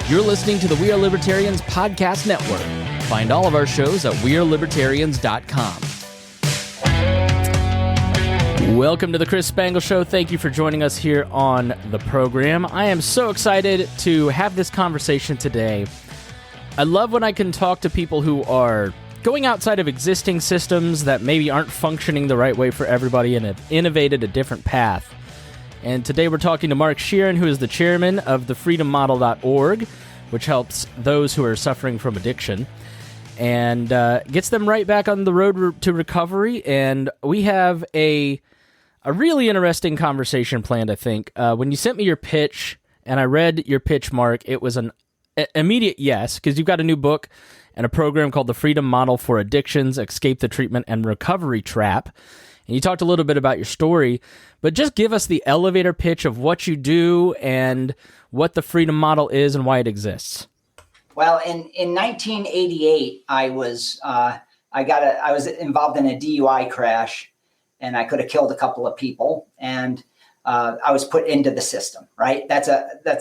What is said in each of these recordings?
You're listening to the We Are Libertarians podcast network. Find all of our shows at wearelibertarians.com. Welcome to the Chris Spangle Show. Thank you for joining us here on the program. I am so excited to have this conversation today. I love when I can talk to people who are going outside of existing systems that maybe aren't functioning the right way for everybody and have innovated a different path. And today we're talking to Mark Scheeren, who is the chairman of the freedommodel.org, which helps those who are suffering from addiction and gets them right back on the road to recovery. And we have a really interesting conversation planned, I think. When you sent me your pitch, and I read your pitch, Mark, it was an immediate yes, because you've got a new book and a program called the Freedom Model for Addictions, Escape the Treatment and Recovery Trap. And you talked a little bit about your story, but just give us the elevator pitch of what you do and what the Freedom Model is and why it exists. Well, in 1988, I was involved in a DUI crash, and I could have killed a couple of people, and I was put into the system. Right? That's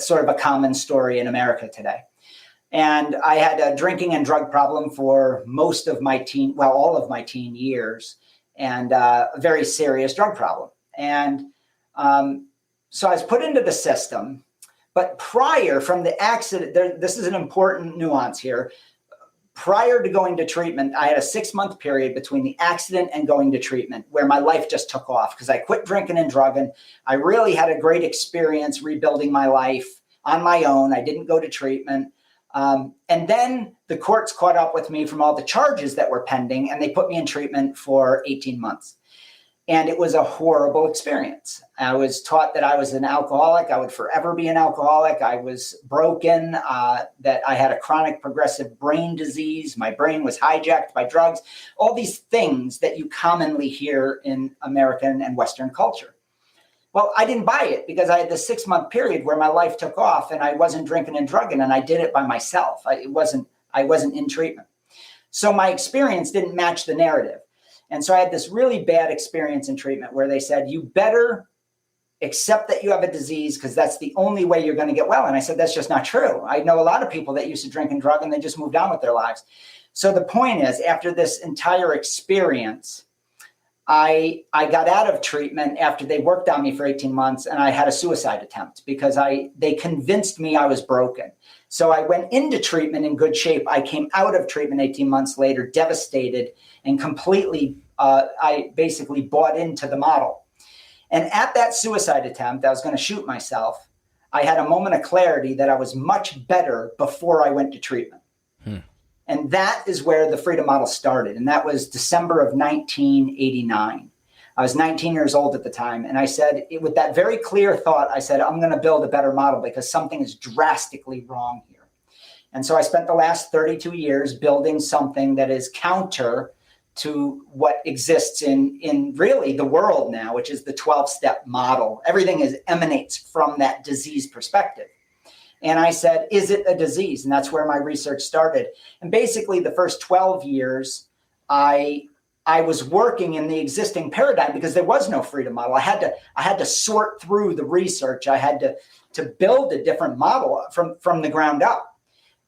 sort of a common story in America today. And I had a drinking and drug problem for most of my all of my teen years, and a very serious drug problem. And so I was put into the system. But prior from the accident, this is an important nuance here. Prior to going to treatment, I had a 6-month period between the accident and going to treatment where my life just took off because I quit drinking and drugging. I really had a great experience rebuilding my life on my own. I didn't go to treatment. And then the courts caught up with me from all the charges that were pending, and they put me in treatment for 18 months. And it was a horrible experience. I was taught that I was an alcoholic. I would forever be an alcoholic. I was broken, that I had a chronic progressive brain disease. My brain was hijacked by drugs, all these things that you commonly hear in American and Western culture. Well, I didn't buy it because I had this 6-month period where my life took off and I wasn't drinking and drugging, and I did it by myself. I wasn't in treatment. So my experience didn't match the narrative. And so I had this really bad experience in treatment where they said, you better accept that you have a disease because that's the only way you're going to get well. And I said, that's just not true. I know a lot of people that used to drink and drug and they just moved on with their lives. So the point is, after this entire experience, I got out of treatment after they worked on me for 18 months, and I had a suicide attempt because they convinced me I was broken. So I went into treatment in good shape. I came out of treatment 18 months later, devastated and completely, I basically bought into the model. And at that suicide attempt, I was going to shoot myself. I had a moment of clarity that I was much better before I went to treatment. And that is where the Freedom Model started. And that was December of 1989. I was 19 years old at the time. And I said, with that very clear thought, I said, I'm going to build a better model because something is drastically wrong here. And so I spent the last 32 years building something that is counter to what exists in really the world now, which is the 12-step model. Everything emanates from that disease perspective. And I said, is it a disease? And that's where my research started. And basically the first 12 years, I was working in the existing paradigm because there was no freedom model. I had to sort through the research. I had to build a different model from the ground up.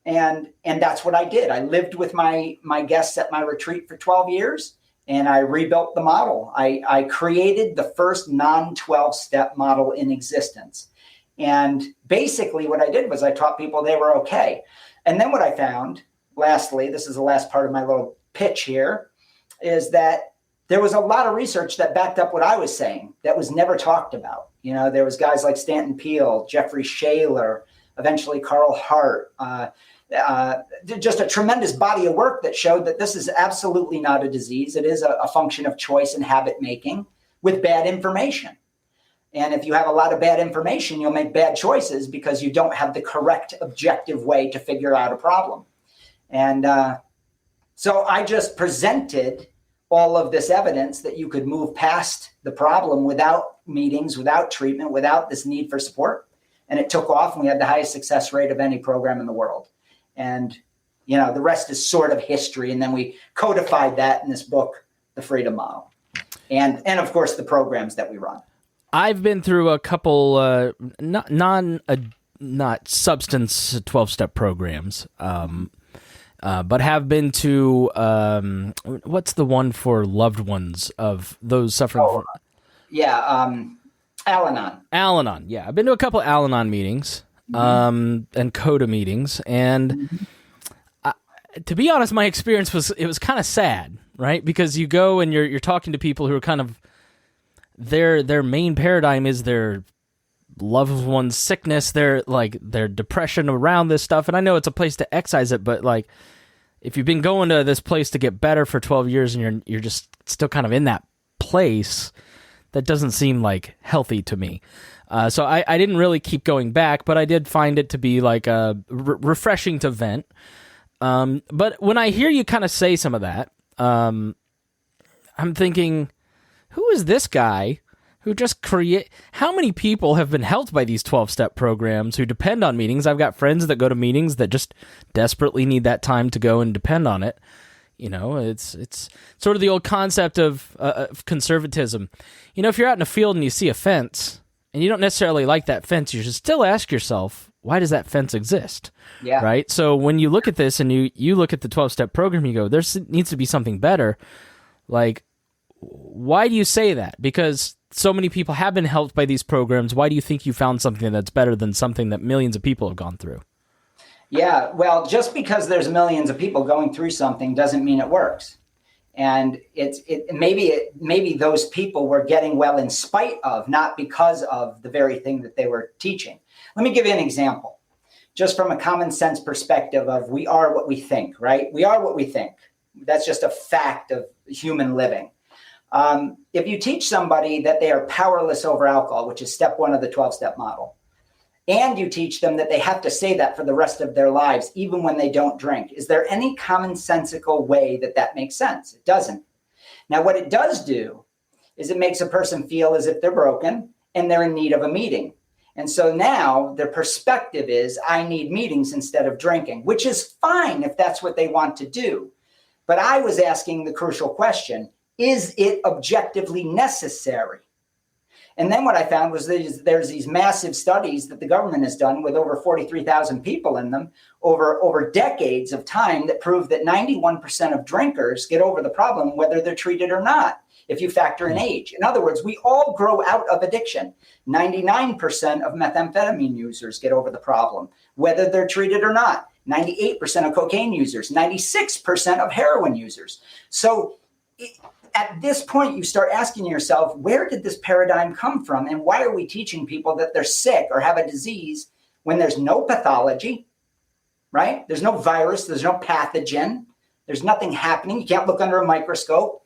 And that's what I did. I lived with my guests at my retreat for 12 years, and I rebuilt the model. I created the first non-12-step model in existence. And basically what I did was I taught people they were okay. And then what I found, lastly, this is the last part of my little pitch here, is that there was a lot of research that backed up what I was saying that was never talked about. You know, there was guys like Stanton Peele, Jeffrey Shaler, eventually Carl Hart, just a tremendous body of work that showed that this is absolutely not a disease. It is a function of choice and habit making with bad information. And if you have a lot of bad information, you'll make bad choices because you don't have the correct objective way to figure out a problem. And so I just presented all of this evidence that you could move past the problem without meetings, without treatment, without this need for support. And it took off, and we had the highest success rate of any program in the world. And, you know, the rest is sort of history. And then we codified that in this book, The Freedom Model. And of course, the programs that we run. I've been through a couple not substance 12-step programs, but have been to, what's the one for loved ones of those suffering from... Yeah, Al-Anon. Al-Anon, yeah. I've been to a couple of Al-Anon meetings, and CODA meetings, and to be honest, my experience was kind of sad, right? Because you go and you're talking to people who are kind of, their main paradigm is their loved one's sickness, their depression around this stuff, and I know it's a place to excise it, but like, if you've been going to this place to get better for 12 years and you're just still kind of in that place, that doesn't seem like healthy to me. So I didn't really keep going back, but I did find it to be like refreshing to vent. But when I hear you kind of say some of that, I'm thinking, who is this guy who just how many people have been helped by these 12-step programs who depend on meetings? I've got friends that go to meetings that just desperately need that time to go and depend on it. You know, it's sort of the old concept of conservatism. You know, if you're out in a field and you see a fence and you don't necessarily like that fence, you should still ask yourself, why does that fence exist? Yeah. Right? So when you look at this and you look at the 12-step program, you go, there needs to be something better. Like, why do you say that? Because so many people have been helped by these programs. Why do you think you found something that's better than something that millions of people have gone through? Yeah, well, just because there's millions of people going through something doesn't mean it works. And maybe those people were getting well in spite of, not because of the very thing that they were teaching. Let me give you an example, just from a common sense perspective of we are what we think, right? We are what we think. That's just a fact of human living. If you teach somebody that they are powerless over alcohol, which is step 1 of the 12-step model, and you teach them that they have to say that for the rest of their lives, even when they don't drink, is there any commonsensical way that makes sense? It doesn't. Now, what it does do is it makes a person feel as if they're broken and they're in need of a meeting. And so now their perspective is, I need meetings instead of drinking, which is fine if that's what they want to do. But I was asking the crucial question, is it objectively necessary? And then what I found was there's these massive studies that the government has done with over 43,000 people in them over decades of time that prove that 91% of drinkers get over the problem whether they're treated or not, if you factor in age. In other words, we all grow out of addiction. 99% of methamphetamine users get over the problem, whether they're treated or not. 98% of cocaine users, 96% of heroin users. So at this point, you start asking yourself, where did this paradigm come from? And why are we teaching people that they're sick or have a disease when there's no pathology, right? There's no virus, there's no pathogen, there's nothing happening. You can't look under a microscope.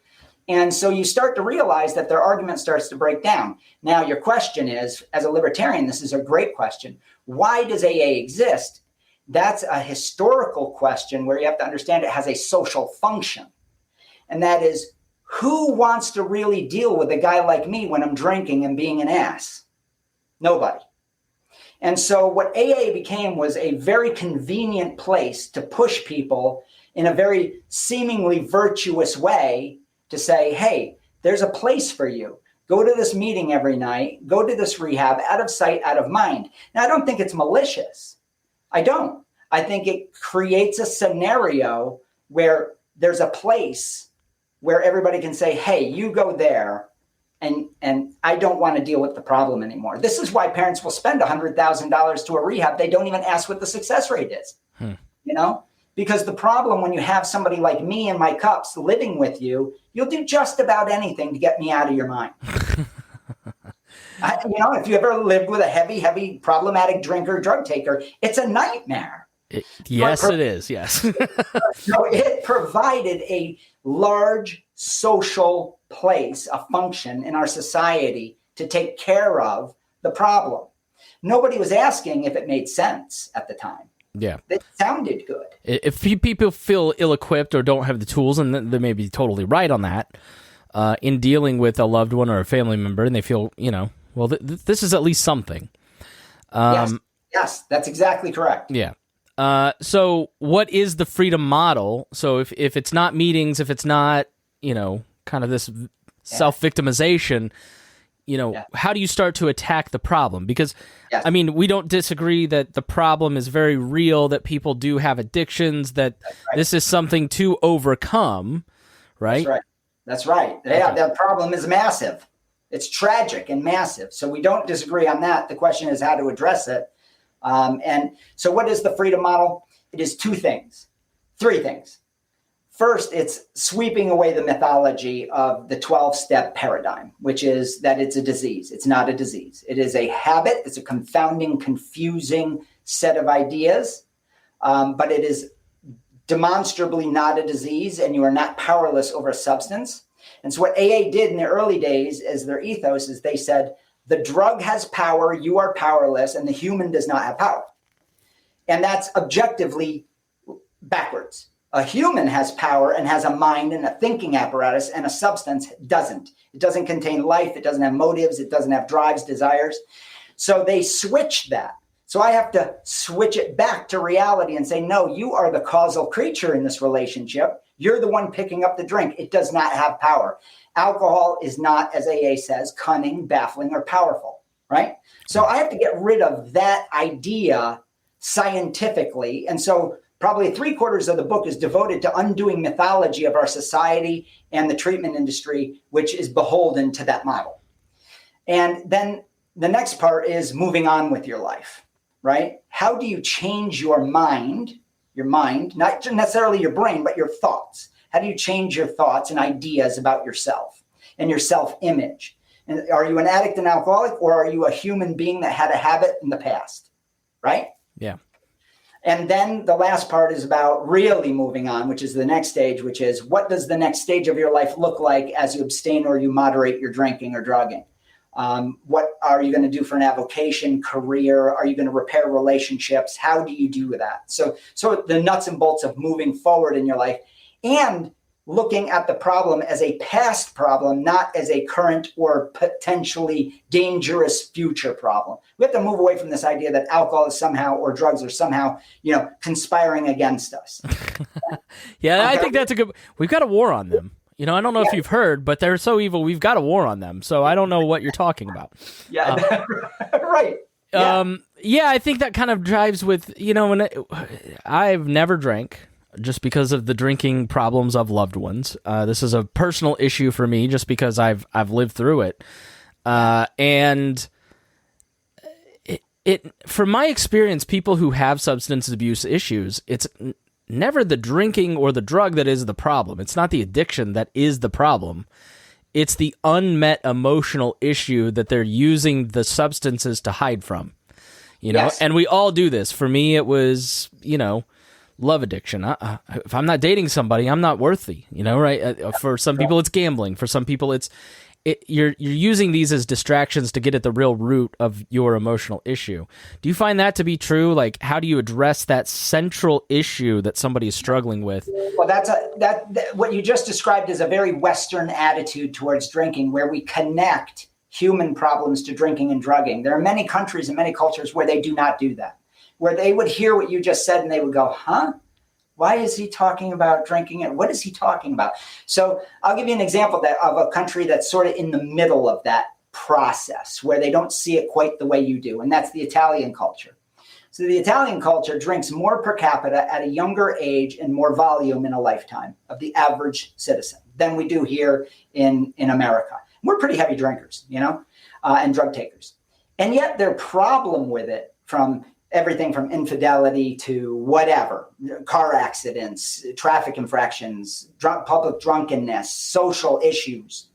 And so you start to realize that their argument starts to break down. Now, your question is, as a libertarian, this is a great question. Why does AA exist? That's a historical question where you have to understand it has a social function. And that is, who wants to really deal with a guy like me when I'm drinking and being an ass? Nobody. And so what AA became was a very convenient place to push people in a very seemingly virtuous way to say, hey, there's a place for you. Go to this meeting every night. Go to this rehab, out of sight, out of mind. Now, I don't think it's malicious. I don't. I think it creates a scenario where there's a place where everybody can say, hey, you go there, and I don't want to deal with the problem anymore. This is why parents will spend $100,000 to a rehab. They don't even ask what the success rate is, you know? Because the problem when you have somebody like me and my cups living with you, you'll do just about anything to get me out of your mind. If you ever lived with a heavy, problematic drinker, drug taker, it's a nightmare. Yes, it is. Yes. So it provided a large social place, a function in our society to take care of the problem. Nobody was asking if it made sense at the time. Yeah. It sounded good. If people feel ill-equipped or don't have the tools, and they may be totally right on that, in dealing with a loved one or a family member, and they feel, well, this is at least something. Yes, that's exactly correct. Yeah. So what is the freedom model? So if it's not meetings, if it's not, kind of this self-victimization, how do you start to attack the problem? Because, Yes. I mean, we don't disagree that the problem is very real, that people do have addictions, that this is something to overcome, right? That's right. Yeah, that problem is massive. It's tragic and massive. So we don't disagree on that. The question is how to address it. And so what is the freedom model? It is three things. First, it's sweeping away the mythology of the 12-step paradigm, which is that it's a disease. It's not a disease. It is a habit. It's a confounding, confusing set of ideas, but it is demonstrably not a disease, and you are not powerless over a substance. And so what AA did in the early days as their ethos is they said, the drug has power, you are powerless, and the human does not have power. And that's objectively backwards. A human has power and has a mind and a thinking apparatus, and a substance doesn't. It doesn't contain life. It doesn't have motives. It doesn't have drives, desires. So they switched that. So I have to switch it back to reality and say, no, you are the causal creature in this relationship. You're the one picking up the drink. It does not have power. Alcohol is not, as AA says, cunning, baffling, or powerful, right? So I have to get rid of that idea scientifically. And so probably 3/4 of the book is devoted to undoing mythology of our society and the treatment industry, which is beholden to that model. And then the next part is moving on with your life, right? How do you change your mind, not necessarily your brain, but your thoughts? How do you change your thoughts and ideas about yourself and your self-image? And are you an addict and alcoholic, or are you a human being that had a habit in the past, right? Yeah. And then the last part is about really moving on, which is the next stage, which is what does the next stage of your life look like as you abstain or you moderate your drinking or drugging? What are you going to do for an avocation, career? Are you going to repair relationships? How do you do that? So the nuts and bolts of moving forward in your life and looking at the problem as a past problem, not as a current or potentially dangerous future problem. We have to move away from this idea that alcohol is somehow, or drugs are somehow, conspiring against us. Yeah, I think that's we've got a war on them. I don't know if you've heard, but they're so evil. We've got a war on them. So I don't know what you're talking about. Yeah, right. Yeah, I think that kind of drives with, I've never drank just because of the drinking problems of loved ones. This is a personal issue for me just because I've lived through it. And it from my experience, people who have substance abuse issues, it's never the drinking or the drug that is the problem. It's not the addiction that is the problem. It's the unmet emotional issue that they're using the substances to hide from. Yes. And we all do this. For me, it was, love addiction. If I'm not dating somebody, I'm not worthy, right? For some people, it's gambling. For some people, you're using these as distractions to get at the real root of your emotional issue. Do you find that to be true? Like, how do you address that central issue that somebody is struggling with? Well, what you just described is a very Western attitude towards drinking, where we connect human problems to drinking and drugging. There are many countries and many cultures where they do not do that, where they would hear what you just said and they would go, huh? Why is he talking about drinking? And what is he talking about? So I'll give you an example of a country that's sort of in the middle of that process, where they don't see it quite the way you do. And that's the Italian culture. So the Italian culture drinks more per capita at a younger age and more volume in a lifetime of the average citizen than we do here in America. We're pretty heavy drinkers, and drug takers. And yet their problem with it, from everything from infidelity to whatever, car accidents, traffic infractions, public drunkenness, social issues,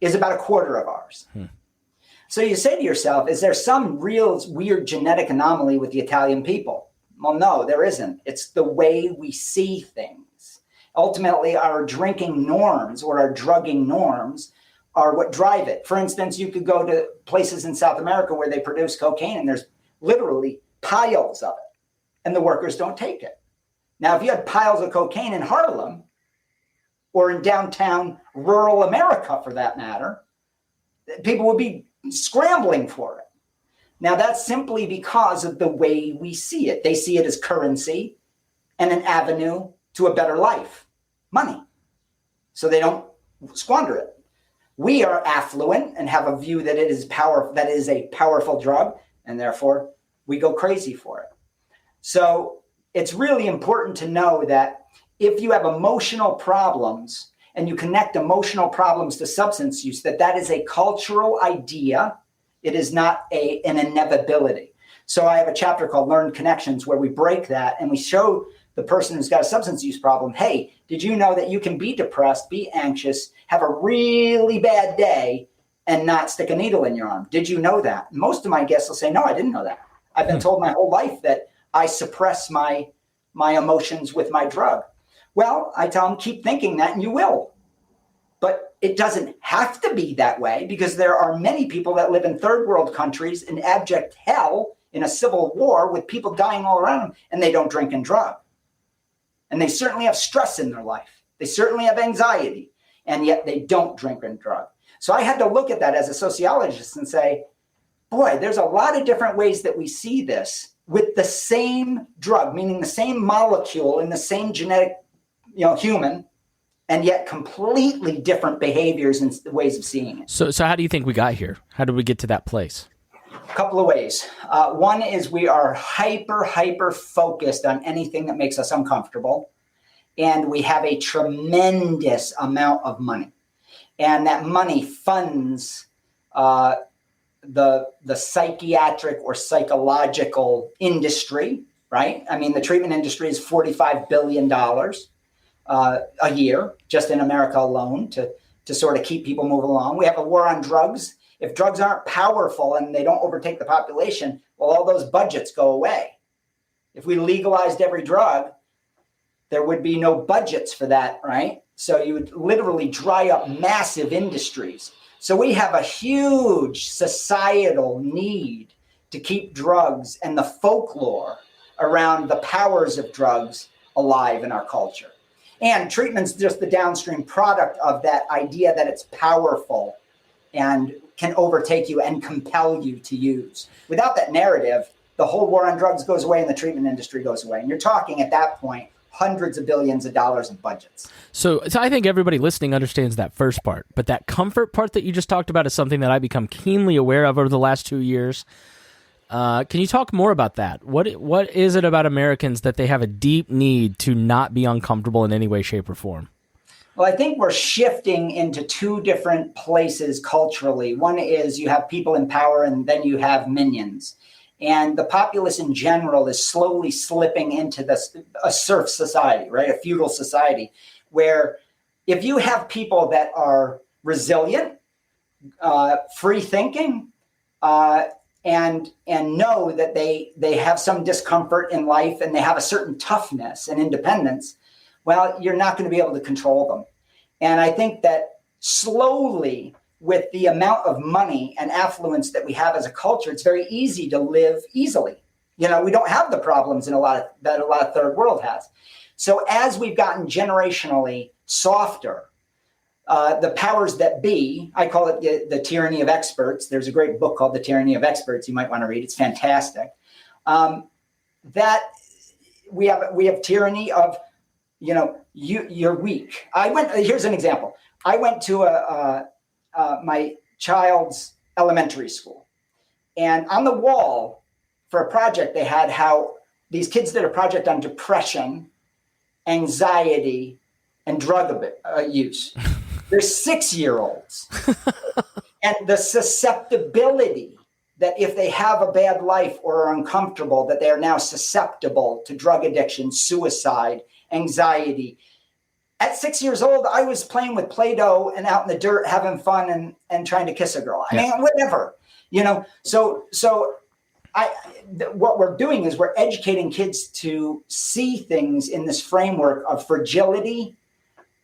is about 1/4 of ours. So you say to yourself, is there some real weird genetic anomaly with the Italian people? Well, no, there isn't. It's the way we see things. Ultimately, our drinking norms or our drugging norms are what drive it. For instance, you could go to places in South America where they produce cocaine, and there's literally piles of it, and the workers don't take it. Now, if you had piles of cocaine in Harlem or in downtown rural America, for that matter, people would be scrambling for it. Now, that's simply because of the way we see it. They see it as currency and an avenue to a better life, money. So they don't squander it. We are affluent and have a view that it is that is a powerful drug, and therefore we go crazy for it. So it's really important to know that if you have emotional problems and you connect emotional problems to substance use, that is a cultural idea. It is not an inevitability. So I have a chapter called Learned Connections where we break that and we show the person who's got a substance use problem, hey, did you know that you can be depressed, be anxious, have a really bad day, and not stick a needle in your arm? Did you know that? Most of my guests will say, no, I didn't know that. I've been told my whole life that I suppress my emotions with my drug. Well, I tell them, keep thinking that and you will. But it doesn't have to be that way, because there are many people that live in third world countries in abject hell in a civil war with people dying all around them, and they don't drink and drug. And they certainly have stress in their life. They certainly have anxiety, and yet they don't drink and drug. So I had to look at that as a sociologist and say, boy, there's a lot of different ways that we see this with the same drug, meaning the same molecule in the same genetic, human, and yet completely different behaviors and ways of seeing it. So how do you think we got here? How did we get to that place? A couple of ways. One is we are hyper focused on anything that makes us uncomfortable. And we have a tremendous amount of money. And that money funds the psychiatric or psychological industry, right? I mean, the treatment industry is $45 billion a year, just in America alone, to sort of keep people moving along. We have a war on drugs. If drugs aren't powerful and they don't overtake the population, well, all those budgets go away. If we legalized every drug, there would be no budgets for that, right? So you would literally dry up massive industries. So we have a huge societal need to keep drugs and the folklore around the powers of drugs alive in our culture. And treatment's just the downstream product of that idea that it's powerful and can overtake you and compel you to use. Without that narrative, the whole war on drugs goes away and the treatment industry goes away. And you're talking at that point, hundreds of billions of dollars in budgets. So I think everybody listening understands that first part, but that comfort part that you just talked about is something that I've become keenly aware of over the last 2 years. Can you talk more about that? What is it about Americans that they have a deep need to not be uncomfortable in any way, shape, or form? Well, I think we're shifting into two different places culturally. One is you have people in power and then you have minions. And the populace in general is slowly slipping into a serf society, right? A feudal society, where if you have people that are resilient, free thinking, and know that they have some discomfort in life and they have a certain toughness and independence, well, you're not going to be able to control them. And I think that slowly, with the amount of money and affluence that we have as a culture, it's very easy to live easily. We don't have the problems that a lot of third world has. So as we've gotten generationally softer, the powers that be, I call it the tyranny of experts. There's a great book called The Tyranny of Experts you might want to read. It's fantastic. That we have tyranny of, you're weak. Here's an example. I went to my child's elementary school, and on the wall for a project, they had how these kids did a project on depression, anxiety, and drug use. They're 6-year-olds. And the susceptibility that if they have a bad life or are uncomfortable, that they are now susceptible to drug addiction, suicide, anxiety. At 6 years old, I was playing with Play-Doh and out in the dirt, having fun and trying to kiss a girl. I mean, whatever, So what we're doing is we're educating kids to see things in this framework of fragility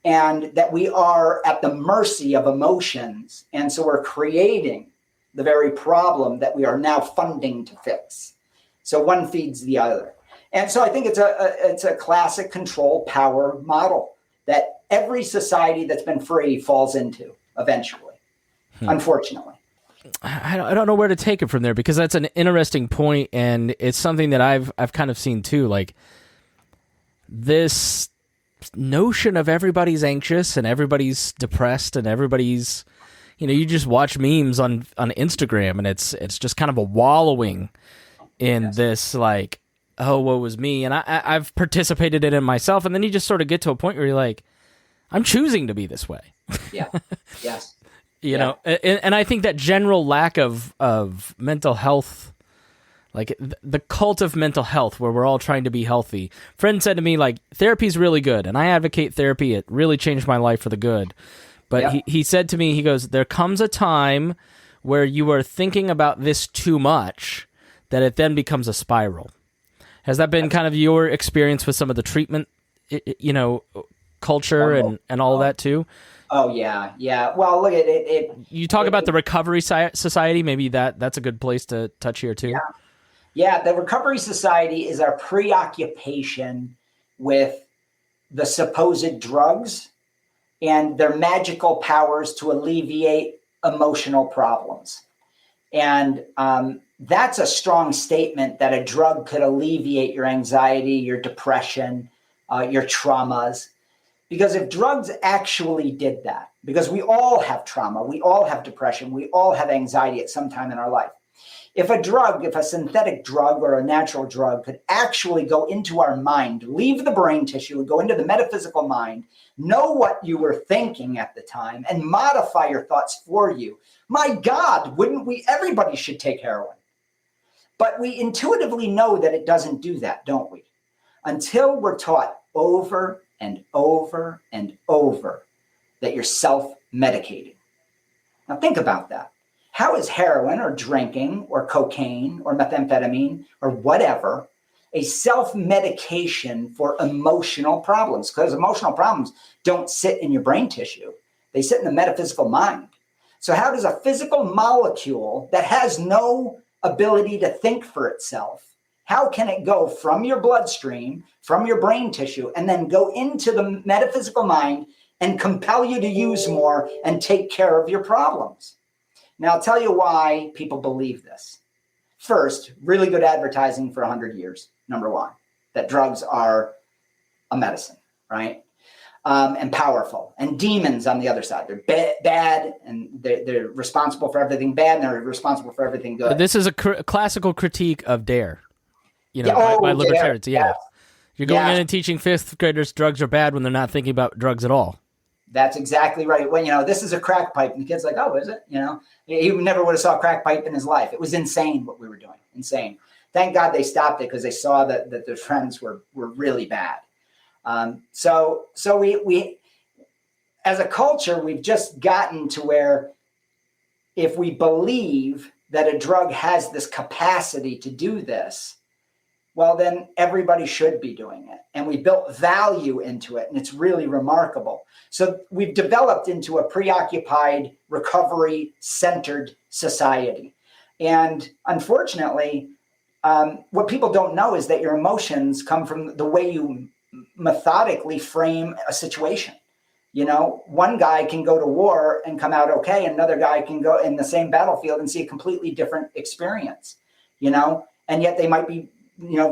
and that we are at the mercy of emotions. And so we're creating the very problem that we are now funding to fix. So one feeds the other. And so I think it's a classic control power model that every society that's been free falls into eventually, unfortunately. I don't know where to take it from there, because that's an interesting point, and it's something that I've kind of seen too. Like this notion of everybody's anxious and everybody's depressed and everybody's you just watch memes on Instagram, and it's just kind of a wallowing in this, like, oh, woe was me. And I've participated in it myself. And then you just sort of get to a point where you're like, I'm choosing to be this way. Yeah. Yes. You know, and I think that general lack of mental health, like the cult of mental health, where we're all trying to be healthy. Friend said to me, like, therapy's really good, and I advocate therapy. It really changed my life for the good. But he said to me, he goes, there comes a time where you are thinking about this too much that it then becomes a spiral. Has that been kind of your experience with some of the treatment, culture and all of that too? Oh, yeah. Yeah. Well, look at it. You talk about the Recovery Society. Maybe that's a good place to touch here too. Yeah. The Recovery Society is our preoccupation with the supposed drugs and their magical powers to alleviate emotional problems. And that's a strong statement that a drug could alleviate your anxiety, your depression, your traumas. Because if drugs actually did that, because we all have trauma, we all have depression, we all have anxiety at some time in our life. If a synthetic drug or a natural drug could actually go into our mind, leave the brain tissue, go into the metaphysical mind, know what you were thinking at the time, and modify your thoughts for you, my God, wouldn't we? Everybody should take heroin. But we intuitively know that it doesn't do that, don't we? Until we're taught over and over and over that you're self-medicating. Now think about that. How is heroin or drinking or cocaine or methamphetamine or whatever a self-medication for emotional problems? Because emotional problems don't sit in your brain tissue. They sit in the metaphysical mind. So how does a physical molecule that has no ability to think for itself, how can it go from your bloodstream, from your brain tissue, and then go into the metaphysical mind and compel you to use more and take care of your problems? Now, I'll tell you why people believe this. First, really good advertising for 100 years, number one, that drugs are a medicine, right? And powerful. And demons on the other side. They're bad, and they're responsible for everything bad, and they're responsible for everything good. This is a classical critique of DARE, by libertarians. DARE. Yeah. You're going in and teaching fifth graders drugs are bad when they're not thinking about drugs at all. That's exactly right. When, this is a crack pipe, and the kid's like, oh, is it? He never would have saw a crack pipe in his life. It was insane what we were doing. Insane. Thank God they stopped it, because they saw that their friends were really bad. So we, as a culture, we've just gotten to where if we believe that a drug has this capacity to do this, well, then everybody should be doing it. And we built value into it, and it's really remarkable. So we've developed into a preoccupied, recovery-centered society. And unfortunately, what people don't know is that your emotions come from the way you methodically frame a situation. One guy can go to war and come out okay, and another guy can go in the same battlefield and see a completely different experience, and yet they might be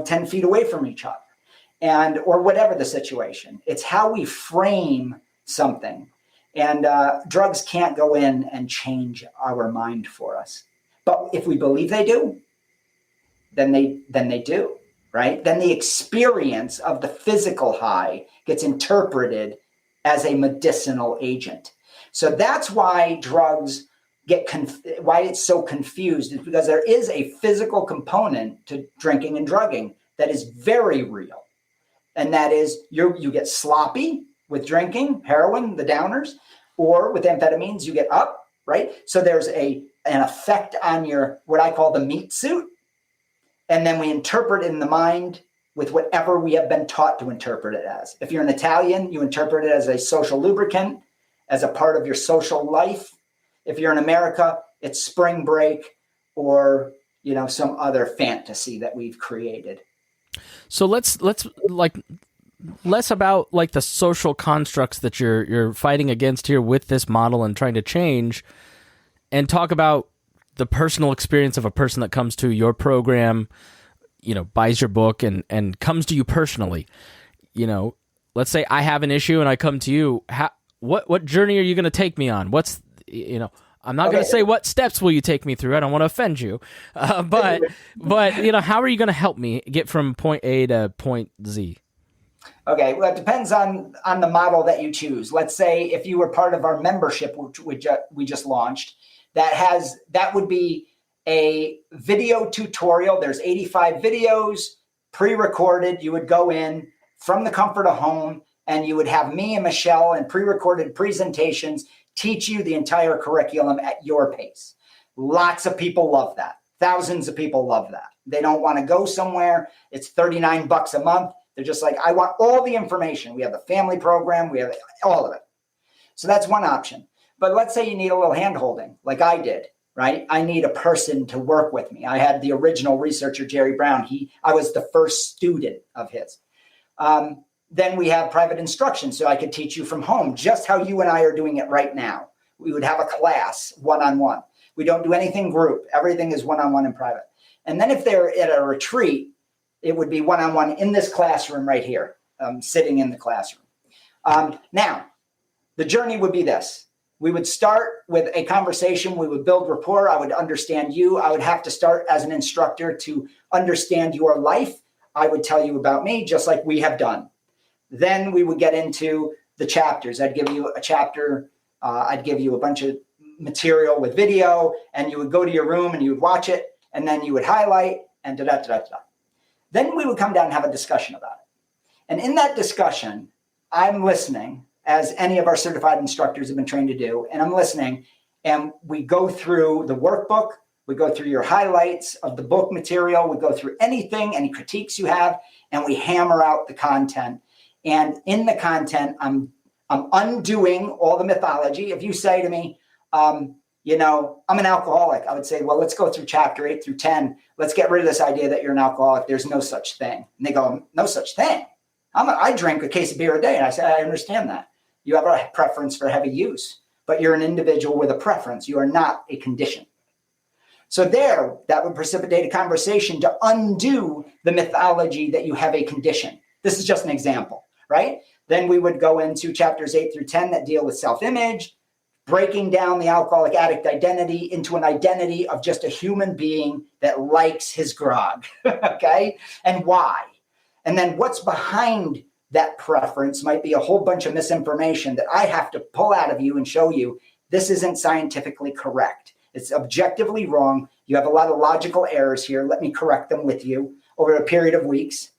10 feet away from each other, or whatever the situation. It's how we frame something. And drugs can't go in and change our mind for us. But if we believe they do, then they do, right? Then the experience of the physical high gets interpreted as a medicinal agent. So that's why drugs why it's so confused, is because there is a physical component to drinking and drugging that is very real. And that is you get sloppy with drinking, heroin, the downers, or with amphetamines, you get up, right? So there's an effect on your, what I call the meat suit. And then we interpret in the mind with whatever we have been taught to interpret it as. If you're an Italian, you interpret it as a social lubricant, as a part of your social life. If you're in America, it's spring break or, some other fantasy that we've created. So let's like less about like the social constructs that you're fighting against here with this model and trying to change, and talk about the personal experience of a person that comes to your program, buys your book and comes to you personally. Let's say I have an issue and I come to you. What journey are you going to take me on? I'm not going to say what steps will you take me through. I don't want to offend you. But how are you going to help me get from point A to point Z? Okay, well, it depends on the model that you choose. Let's say if you were part of our membership, which we just launched, that would be a video tutorial. There's 85 videos pre-recorded. You would go in from the comfort of home, and you would have me and Michelle in pre-recorded presentations teach you the entire curriculum at your pace. Lots of people love that. Thousands of people love that. They don't want to go somewhere. It's $39 a month. They're just like, I want all the information. We have the family program. We have all of it. So that's one option. But let's say you need a little hand-holding, like I did, right? I need a person to work with me. I had the original researcher, Jerry Brown. I was the first student of his. Then we have private instruction, so I could teach you from home, just how you and I are doing it right now. We would have a class one-on-one. We don't do anything group. Everything is one-on-one and private. And then if they're at a retreat, it would be one-on-one in this classroom right here, sitting in the classroom. Now, the journey would be this. We would start with a conversation. We would build rapport. I would understand you. I would have to start as an instructor to understand your life. I would tell you about me, just like we have done. Then we would get into the chapters. I'd give you a chapter. I'd give you a bunch of material with video, and you would go to your room and you would watch it, and then you would highlight and da-da-da-da-da. Then we would come down and have a discussion about it. And in that discussion, I'm listening, as any of our certified instructors have been trained to do, and I'm listening, and we go through the workbook, we go through your highlights of the book material, we go through anything, any critiques you have, and we hammer out the content. And in the content, I'm undoing all the mythology. If you say to me, I'm an alcoholic, I would say, well, let's go through chapter 8 through 10. Let's get rid of this idea that you're an alcoholic. There's no such thing. And they go, no such thing. I drink a case of beer a day. And I say, I understand that. You have a preference for heavy use, but you're an individual with a preference. You are not a condition. So that would precipitate a conversation to undo the mythology that you have a condition. This is just an example, right? Then we would go into chapters 8 through 10 that deal with self-image, breaking down the alcoholic addict identity into an identity of just a human being that likes his grog, okay? And why? And then what's behind that preference might be a whole bunch of misinformation that I have to pull out of you and show you this isn't scientifically correct. It's objectively wrong. You have a lot of logical errors here. Let me correct them with you over a period of weeks.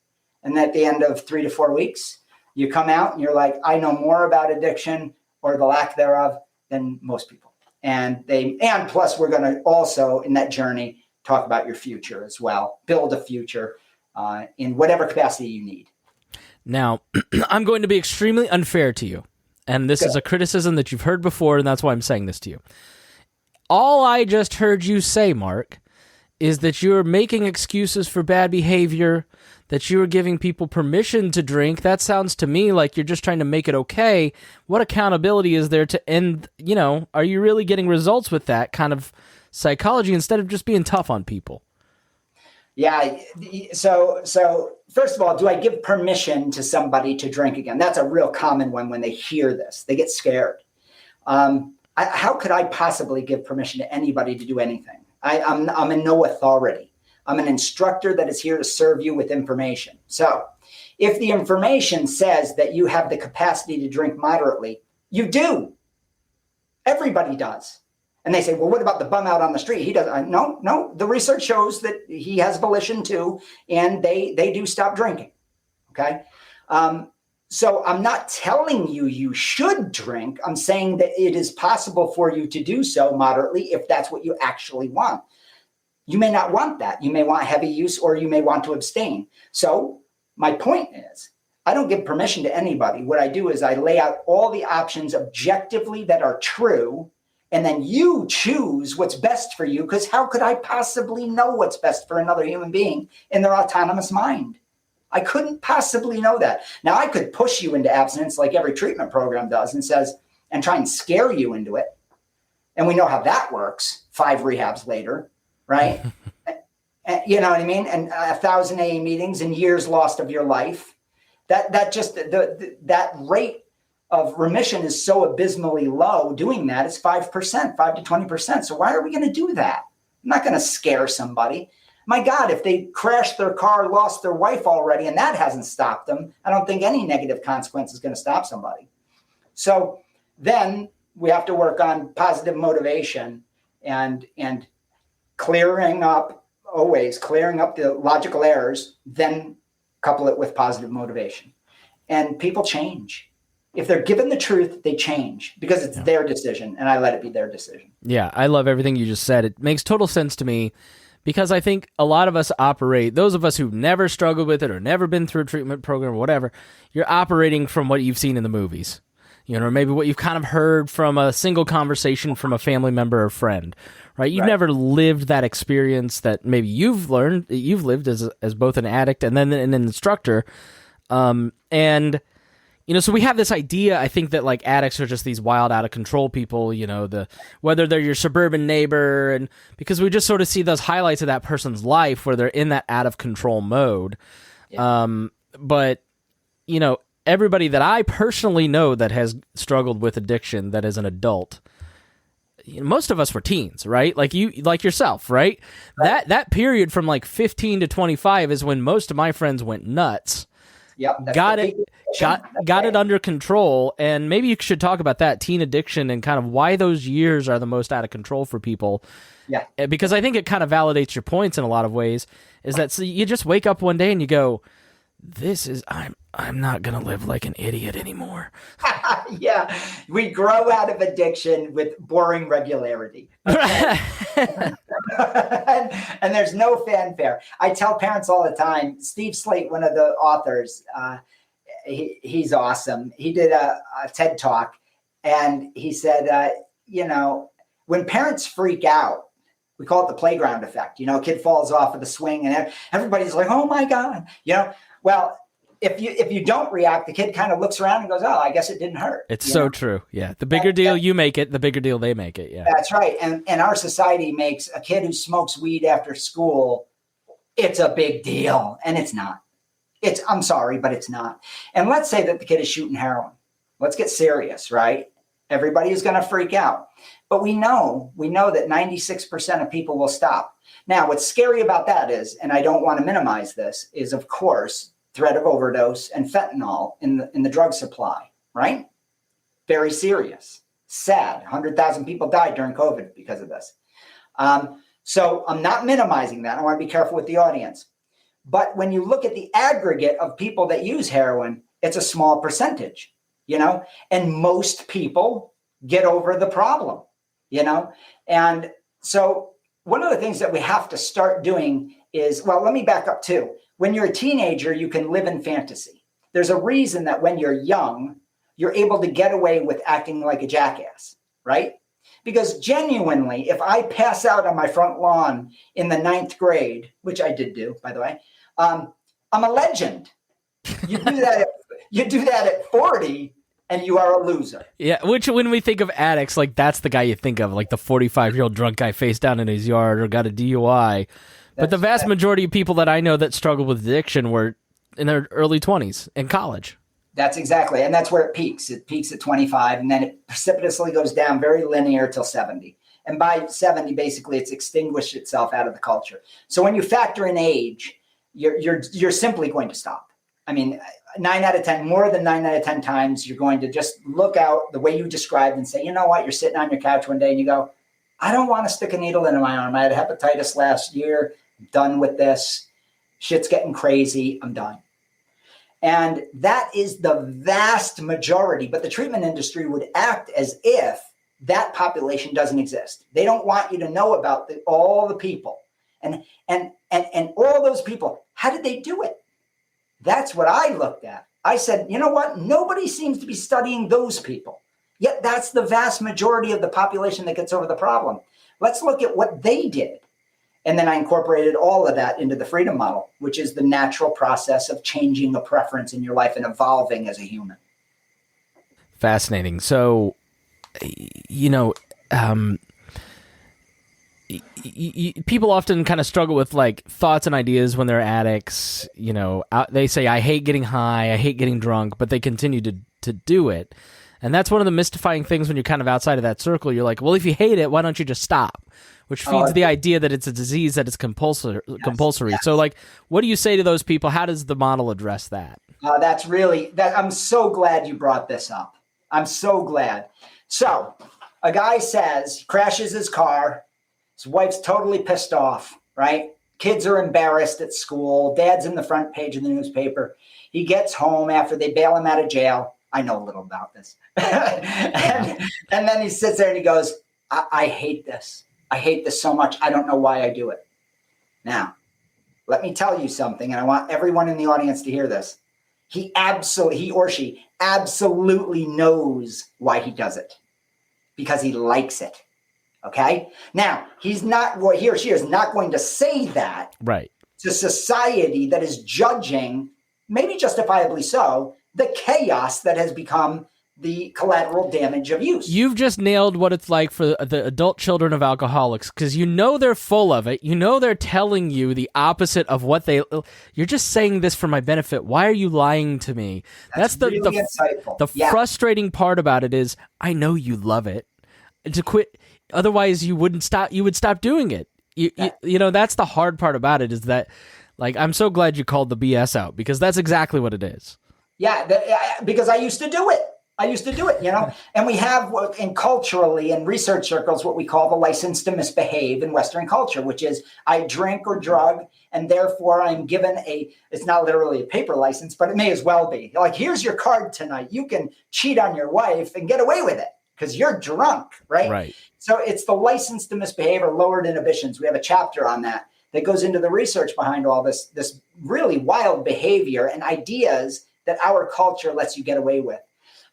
And at the end of 3 to 4 weeks, you come out and you're like, I know more about addiction or the lack thereof than most people. And plus we're going to also in that journey talk about your future as well. Build a future in whatever capacity you need. Now, I'm going to be extremely unfair to you. And this is a criticism that you've heard before, and that's why I'm saying this to you. All I just heard you say, Mark, is that you're making excuses for bad behavior, that you're giving people permission to drink. That sounds to me like you're just trying to make it okay. What accountability is there to end, are you really getting results with that kind of psychology instead of just being tough on people? Yeah. So first of all, do I give permission to somebody to drink again? That's a real common one when they hear this. They get scared. How could I possibly give permission to anybody to do anything? I'm in no authority. I'm an instructor that is here to serve you with information. So if the information says that you have the capacity to drink moderately, you do. Everybody does. And they say, well, what about the bum out on the street? He doesn't. No. The research shows that he has volition too, and they do stop drinking. Okay. So I'm not telling you should drink. I'm saying that it is possible for you to do so moderately if that's what you actually want. You may not want that. You may want heavy use or you may want to abstain. So my point is, I don't give permission to anybody. What I do is I lay out all the options objectively that are true, and then you choose what's best for you, because how could I possibly know what's best for another human being in their autonomous mind? I couldn't possibly know that. Now, I could push you into abstinence like every treatment program does and try and scare you into it. And we know how that works 5 rehabs later, right? You know what I mean? And 1,000 AA meetings and years lost of your life. That rate of remission is so abysmally low doing that. It's 5%, 5 to 20%. So why are we going to do that? I'm not going to scare somebody. My God, if they crashed their car, lost their wife already, and that hasn't stopped them, I don't think any negative consequence is going to stop somebody. So then we have to work on positive motivation and clearing up the logical errors, then couple it with positive motivation. And people change. If they're given the truth, they change because it's their decision, and I let it be their decision. Yeah, I love everything you just said. It makes total sense to me because I think a lot of us operate, those of us who've never struggled with it or never been through a treatment program or whatever, you're operating from what you've seen in the movies. Or maybe what you've kind of heard from a single conversation from a family member or friend, right? You've never lived that experience that maybe you've lived as both an addict and then an instructor. So we have this idea, I think, that like addicts are just these wild, out of control people, whether they're your suburban neighbor, and because we just sort of see those highlights of that person's life where they're in that out of control mode. Yeah. But everybody that I personally know that has struggled with addiction that is an adult, most of us were teens, right? Like yourself, right? That period from like 15 to 25 is when most of my friends went nuts. Yep. Got it under control. And maybe you should talk about that, teen addiction, and kind of why those years are the most out of control for people. Yeah. Because I think it kind of validates your points in a lot of ways, is that so you just wake up one day and you go, I'm not going to live like an idiot anymore. Yeah. We grow out of addiction with boring regularity. Okay? and there's no fanfare. I tell parents all the time, Steve Slate, one of the authors, he's awesome. He did a TED Talk, and he said, when parents freak out, we call it the playground effect. A kid falls off of the swing and everybody's like, oh my God, well, if you don't react, the kid kind of looks around and goes, oh, I guess it didn't hurt. It's so true. Yeah. The bigger deal you make it, the bigger deal they make it. Yeah. That's right. And our society makes a kid who smokes weed after school, it's a big deal. And it's not. I'm sorry, but it's not. And let's say that the kid is shooting heroin. Let's get serious, right? Everybody is going to freak out. But we know that 96% of people will stop. Now, what's scary about that is, and I don't want to minimize this, is of course, threat of overdose and fentanyl in the drug supply, right? Very serious, sad. 100,000 people died during COVID because of this. So I'm not minimizing that. I want to be careful with the audience. But when you look at the aggregate of people that use heroin, it's a small percentage, and most people get over the problem, And so one of the things that we have to start doing is, well, let me back up too. When you're a teenager, you can live in fantasy. There's a reason that when you're young, you're able to get away with acting like a jackass, right? Because genuinely, if I pass out on my front lawn in the 9th grade, which I did do, by the way, I'm a legend. You do that at 40, and you are a loser. Yeah, which when we think of addicts, like that's the guy you think of, like the 45-year-old drunk guy face down in his yard or got a DUI. But the vast majority of people that I know that struggle with addiction were in their early 20s in college. That's exactly. And that's where it peaks. It peaks at 25, and then it precipitously goes down very linear till 70. And by 70, basically, it's extinguished itself out of the culture. So when you factor in age, you're simply going to stop. I mean, 9 out of 10, more than 9 out of 10 times, you're going to just look out the way you described and say, you know what? You're sitting on your couch one day and you go, I don't want to stick a needle into my arm. I had hepatitis last year. I'm done with this. Shit's getting crazy. I'm done. And that is the vast majority. But the treatment industry would act as if that population doesn't exist. They don't want you to know about all the people. And all those people, how did they do it? That's what I looked at. I said, you know what? Nobody seems to be studying those people. Yet that's the vast majority of the population that gets over the problem. Let's look at what they did. And then I incorporated all of that into the freedom model, which is the natural process of changing a preference in your life and evolving as a human. Fascinating. So, people often kind of struggle with like thoughts and ideas when they're addicts. They say, I hate getting high, I hate getting drunk, but they continue to do it. And that's one of the mystifying things when you're kind of outside of that circle. You're like, well, if you hate it, why don't you just stop? Which feeds the idea that it's a disease, that it's compulsory. Yes. So like, what do you say to those people? How does the model address that? I'm so glad you brought this up. I'm so glad. So a guy says, crashes his car. His wife's totally pissed off, right? Kids are embarrassed at school. Dad's in the front page of the newspaper. He gets home after they bail him out of jail. I know a little about this. and then he sits there and he goes, I hate this. I hate this so much. I don't know why I do it. Now, let me tell you something, and I want everyone in the audience to hear this. He or she absolutely knows why he does it, because he likes it. Okay? Now, he or she is not going to say that right to society that is judging, maybe justifiably so, the chaos that has become the collateral damage of use. You've just nailed what it's like for the adult children of alcoholics, because they're full of it. They're telling you the opposite of what you're just saying this for my benefit. Why are you lying to me? That's really insightful. The frustrating part about it is, I know you love it. And to quit, otherwise you wouldn't stop. You would stop doing it. That's the hard part about it, is that, like, I'm so glad you called the BS out, because that's exactly what it is. Yeah, because I used to do it. And we have, in culturally in research circles, what we call the license to misbehave in Western culture, which is I drink or drug, and therefore I'm given it's not literally a paper license, but it may as well be. Like, here's your card tonight. You can cheat on your wife and get away with it because you're drunk, right? Right. So it's the license to misbehave, or lowered inhibitions. We have a chapter on that goes into the research behind all this really wild behavior and ideas that our culture lets you get away with.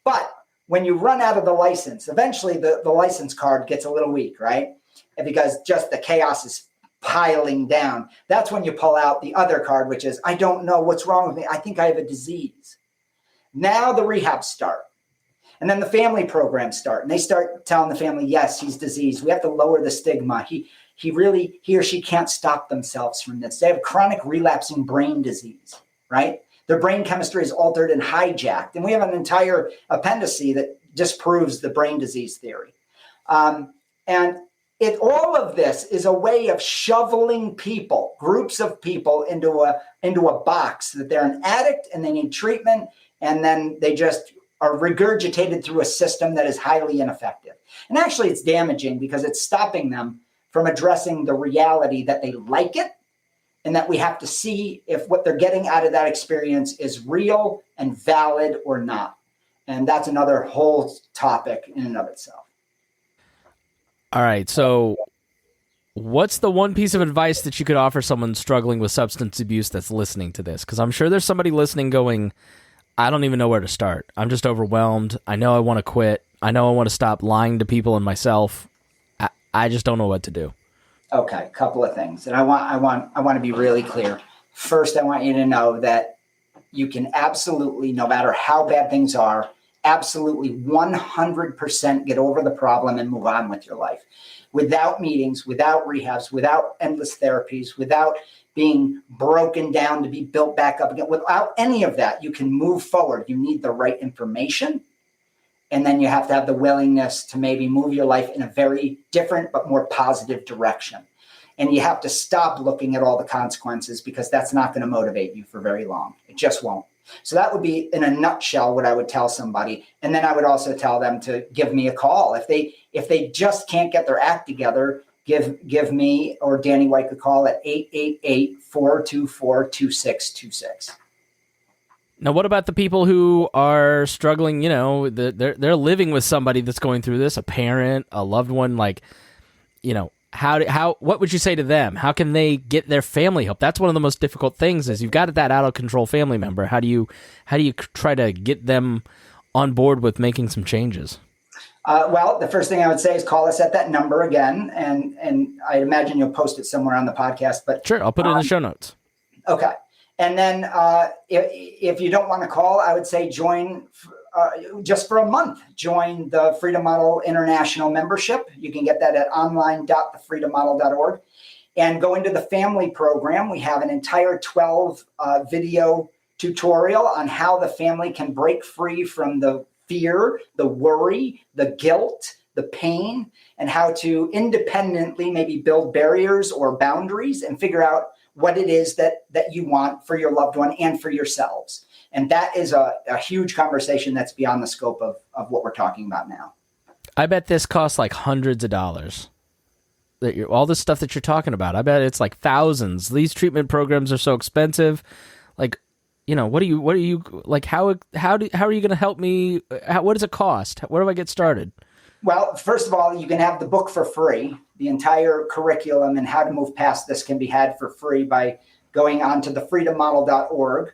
But when you run out of the license, eventually the license card gets a little weak, right? And because just the chaos is piling down. That's when you pull out the other card, which is, I don't know what's wrong with me. I think I have a disease. Now the rehabs start. And then the family programs start. And they start telling the family, yes, he's diseased. We have to lower the stigma. He or she can't stop themselves from this. They have chronic relapsing brain disease, right? Their brain chemistry is altered and hijacked. And we have an entire appendice that disproves the brain disease theory. All of this is a way of shoveling people, groups of people, into a box that they're an addict and they need treatment, and then they just are regurgitated through a system that is highly ineffective. And actually, it's damaging because it's stopping them from addressing the reality that they like it, and that we have to see if what they're getting out of that experience is real and valid or not. And that's another whole topic in and of itself. All right. So what's the one piece of advice that you could offer someone struggling with substance abuse that's listening to this? Because I'm sure there's somebody listening going, I don't even know where to start. I'm just overwhelmed. I know I want to quit. I know I want to stop lying to people and myself. I just don't know what to do. Okay, a couple of things. And I want to be really clear. First, I want you to know that you can absolutely, no matter how bad things are, absolutely 100% get over the problem and move on with your life. Without meetings, without rehabs, without endless therapies, without being broken down to be built back up again, without any of that, you can move forward. You need the right information. And then you have to have the willingness to maybe move your life in a very different but more positive direction. And you have to stop looking at all the consequences, because that's not going to motivate you for very long. It just won't. So that would be, in a nutshell, what I would tell somebody. And then I would also tell them to give me a call. If they just can't get their act together, give me or Danny White a call at 888-424-2626. Now, what about the people who are struggling? They're living with somebody that's going through this, a parent, a loved one. Like, what would you say to them? How can they get their family help? That's one of the most difficult things. Is you've got that out of control family member. How do you try to get them on board with making some changes? Well, the first thing I would say is call us at that number again, and I imagine you'll post it somewhere on the podcast. But sure, I'll put it in the show notes. Okay. And then if you don't want to call, I would say join just for a month, join the Freedom Model International membership. You can get that at online.thefreedommodel.org. And go into the family program. We have an entire 12 video tutorial on how the family can break free from the fear, the worry, the guilt, the pain, and how to independently maybe build barriers or boundaries and figure out what it is that you want for your loved one and for yourselves. And that is a huge conversation that's beyond the scope of what we're talking about now. I bet this costs like hundreds of dollars. All this stuff that you're talking about, I bet it's like thousands. These treatment programs are so expensive. Like, what are you like? How are you going to help me? What does it cost? Where do I get started? Well, first of all, you can have the book for free. The entire curriculum and how to move past this can be had for free by going on to thefreedommodel.org,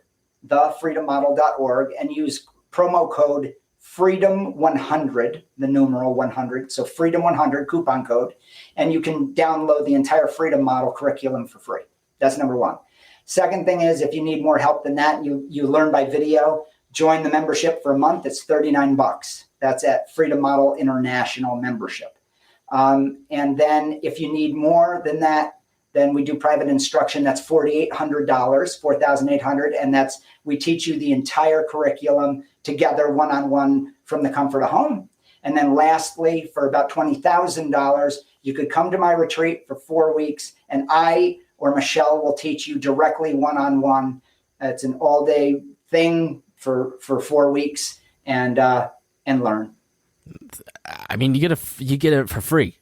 and use promo code Freedom100, the numeral 100. So Freedom100 coupon code, and you can download the entire Freedom Model curriculum for free. That's number one. Second thing is, if you need more help than that, you learn by video, join the membership for a month. It's $39. That's at Freedom Model International membership. And then if you need more than that, then we do private instruction. That's $4,800, $4,800. And we teach you the entire curriculum together, one-on-one from the comfort of home. And then lastly, for about $20,000, you could come to my retreat for 4 weeks, and I or Michelle will teach you directly one-on-one. It's an all-day thing for 4 weeks, and learn. I mean, you get it for free.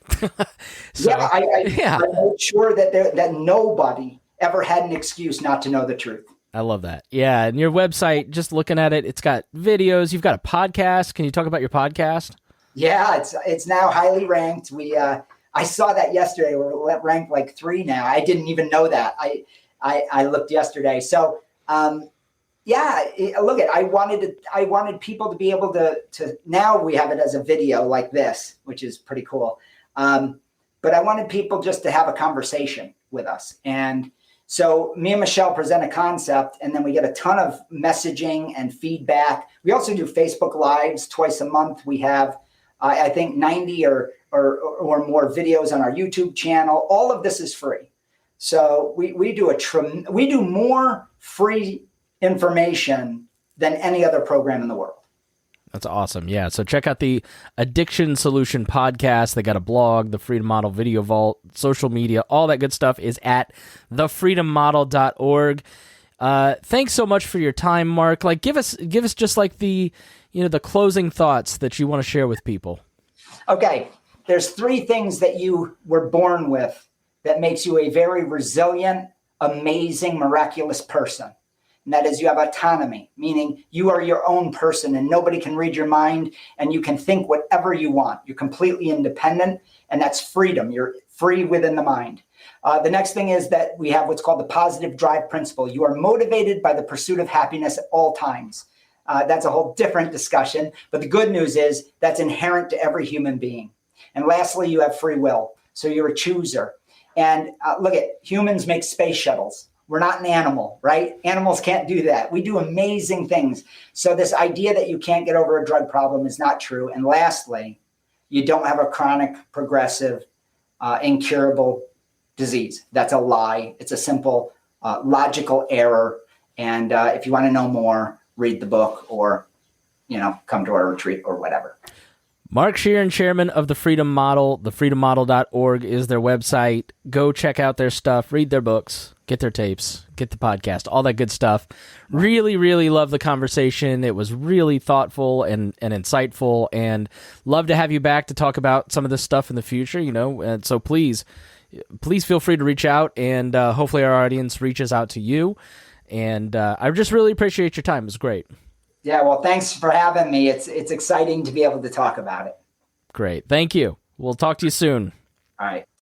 So, I made sure that nobody ever had an excuse not to know the truth. I love that. Yeah, and your website, just looking at it, it's got videos. You've got a podcast. Can you talk about your podcast? Yeah, it's now highly ranked. I saw that yesterday. We're ranked like 3 now. I didn't even know that. I looked yesterday. So look, I wanted people to be able to now we have it as a video like this, which is pretty cool. But I wanted people just to have a conversation with us. And so me and Michelle present a concept, and then we get a ton of messaging and feedback. We also do Facebook Lives twice a month. We have, I think, 90 or more videos on our YouTube channel. All of this is free. So we do more free information than any other program in the world. That's awesome. Yeah. So check out the Addiction Solution podcast. They got a blog, the Freedom Model Video Vault, social media, all that good stuff is at thefreedommodel.org. Thanks so much for your time, Mark. Like, give us just like the closing thoughts that you want to share with people. Okay. There's 3 things that you were born with that makes you a very resilient, amazing, miraculous person. And that is, you have autonomy, meaning you are your own person and nobody can read your mind, and you can think whatever you want. You're completely independent, and that's freedom. You're free within the mind. The next thing is that we have what's called the positive drive principle. You are motivated by the pursuit of happiness at all times. That's a whole different discussion. But the good news is that's inherent to every human being. And lastly, you have free will. So you're a chooser. And look at humans make space shuttles. We're not an animal, right? Animals can't do that. We do amazing things. So this idea that you can't get over a drug problem is not true. And lastly, you don't have a chronic, progressive, incurable disease. That's a lie. It's a simple, logical error. And if you want to know more, read the book or, come to our retreat or whatever. Mark Scheeren, chairman of the Freedom Model. TheFreedomModel.org is their website. Go check out their stuff, read their books, get their tapes, get the podcast, all that good stuff. Really, really love the conversation. It was really thoughtful and insightful, and love to have you back to talk about some of this stuff in the future, And so please feel free to reach out, and hopefully our audience reaches out to you. And I just really appreciate your time. It was great. Yeah, well, thanks for having me. It's exciting to be able to talk about it. Great. Thank you. We'll talk to you soon. All right.